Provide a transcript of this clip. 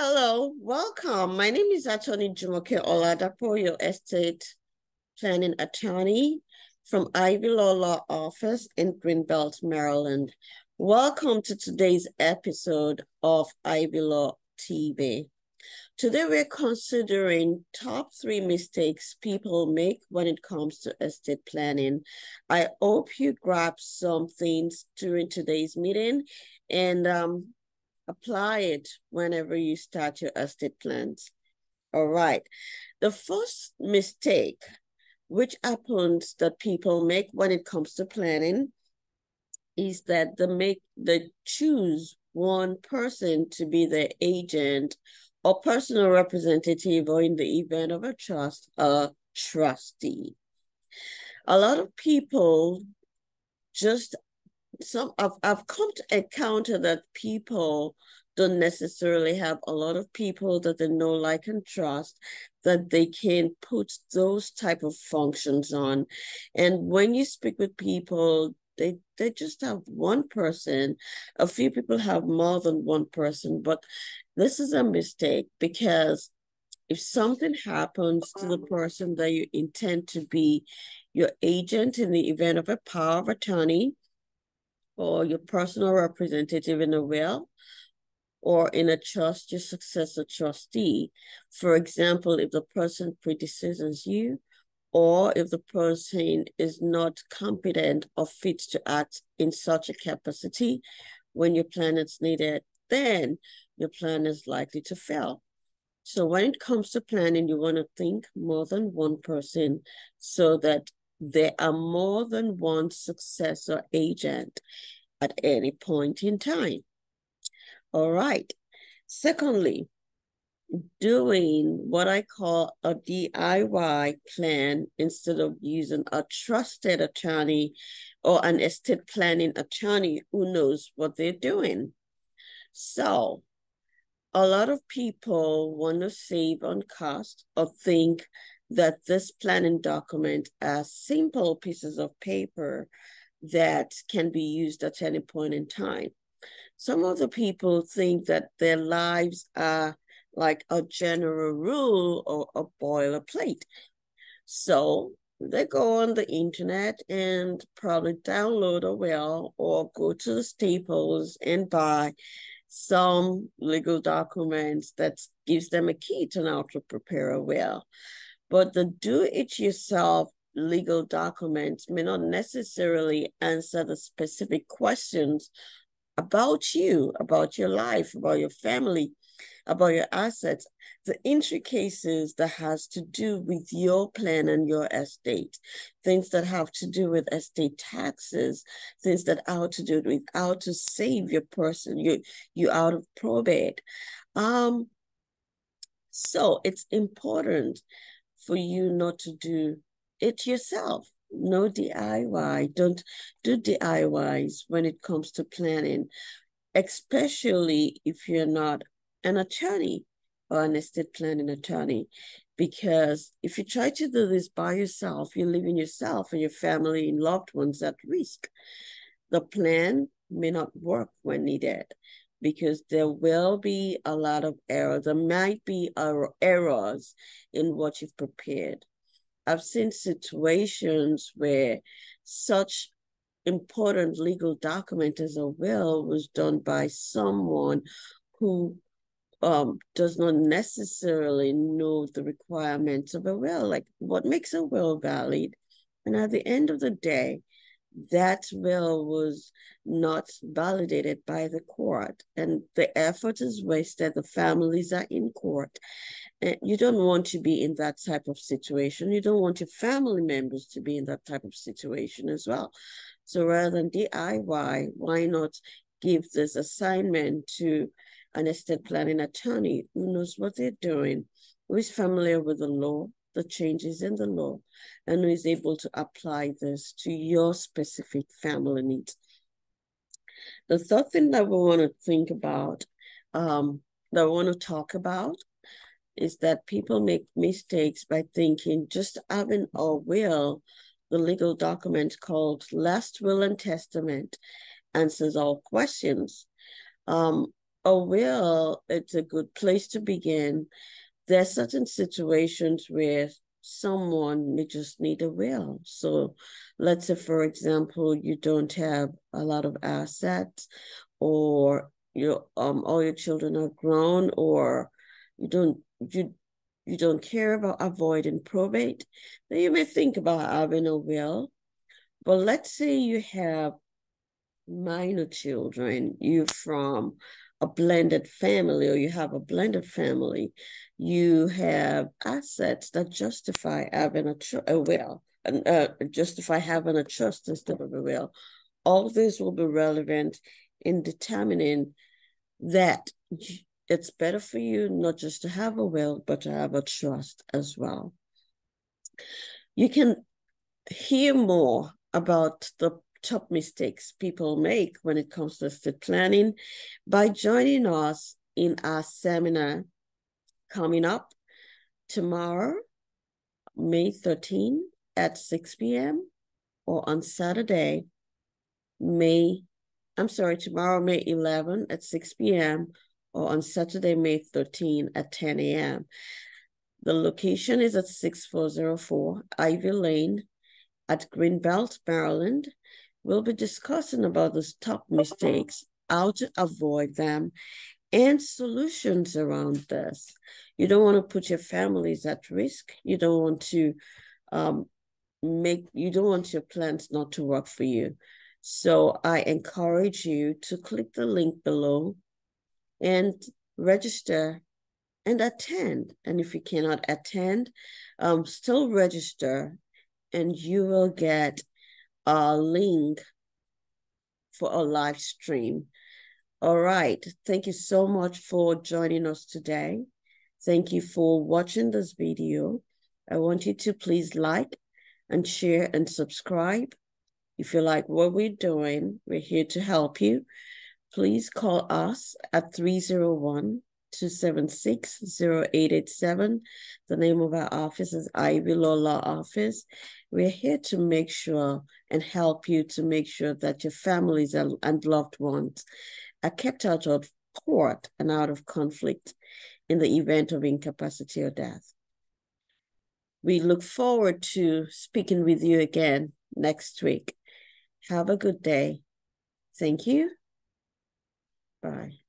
Hello, welcome. My name is Attorney Jumoke Oladapo, your estate planning attorney from Ivy Law Office in Greenbelt, Maryland. Welcome to today's episode of Ivy Law TV. Today we're considering top 3 mistakes people make when it comes to estate planning. I hope you grab some things during today's meeting and apply it whenever you start your estate plans. All right. The first mistake, which happens that people make when it comes to planning, is that they choose one person to be their agent or personal representative, or in the event of a trust, a trustee. A lot of people I've come to encounter that people don't necessarily have a lot of people that they know, like, and trust that they can put those type of functions on. And when you speak with people, they just have one person. A few people have more than one person, but this is a mistake, because if something happens to the person that you intend to be your agent in the event of a power of attorney, or your personal representative in a will, or in a trust, your successor trustee. For example, if the person predeceases you, or if the person is not competent or fit to act in such a capacity when your plan is needed, then your plan is likely to fail. So when it comes to planning, you want to think more than one person so that there are more than one successor agent at any point in time. All right. Secondly, doing what I call a DIY plan instead of using a trusted attorney or an estate planning attorney who knows what they're doing. So a lot of people want to save on cost or think that this planning document are simple pieces of paper that can be used at any point in time. Some of the people think that their lives are like a general rule or a boilerplate. So they go on the internet and probably download a will or go to the Staples and buy some legal documents that gives them a key to how to prepare a will. But the do-it-yourself legal documents may not necessarily answer the specific questions about you, about your life, about your family, about your assets, the intricacies that has to do with your plan and your estate, things that have to do with estate taxes, things that have to do with how to save your person, you out of probate. So it's important for you not to do it yourself. No DIY. Don't do DIYs when it comes to planning, especially if you're not an attorney or an estate planning attorney. Because if you try to do this by yourself, you're leaving yourself and your family and loved ones at risk. The plan may not work when needed, because there will be a lot of errors. There might be errors in what you've prepared. I've seen situations where such important legal document as a will was done by someone who does not necessarily know the requirements of a will, like what makes a will valid. And at the end of the day, that will was not validated by the court, and the effort is wasted. The families are in court. And you don't want to be in that type of situation. You don't want your family members to be in that type of situation as well. So rather than DIY, why not give this assignment to an estate planning attorney who knows what they're doing, who is familiar with the law, the changes in the law, and who is able to apply this to your specific family needs. The third thing that we want to think about, that we want to talk about, is that people make mistakes by thinking just having a will, the legal document called last will and testament, answers all questions. A a will, it's a good place to begin. There are certain situations where someone may just need a will. So let's say, for example, you don't have a lot of assets, or all your children are grown, or you don't care about avoiding probate, then you may think about having a will. But let's say you have minor children, you from a blended family, or you have a blended family, you have assets that justify having a will, and justify having a trust instead of a will. All this will be relevant in determining that it's better for you not just to have a will, but to have a trust as well. You can hear more about the top mistakes people make when it comes to estate planning by joining us in our seminar coming up tomorrow, May 13 at 6 p.m. or on Saturday, tomorrow, May 11 at 6 p.m. or on Saturday, May 13 at 10 a.m. The location is at 6404 Ivy Lane at Greenbelt, Maryland. We'll be discussing about those top mistakes, how to avoid them, and solutions around this. You don't want to put your families at risk. You don't want to you don't want your plans not to work for you. So I encourage you to click the link below and register and attend. And if you cannot attend, still register, and you will get a link for a live stream. All right. Thank you so much for joining us today. Thank you for watching this video. I want you to please like and share and subscribe. If you like what we're doing, we're here to help you. Please call us at 301-276-0887. The name of our office is Ivy Law Office. We're here to make sure and help you to make sure that your families and loved ones are kept out of court and out of conflict in the event of incapacity or death. We look forward to speaking with you again next week. Have a good day. Thank you. Bye.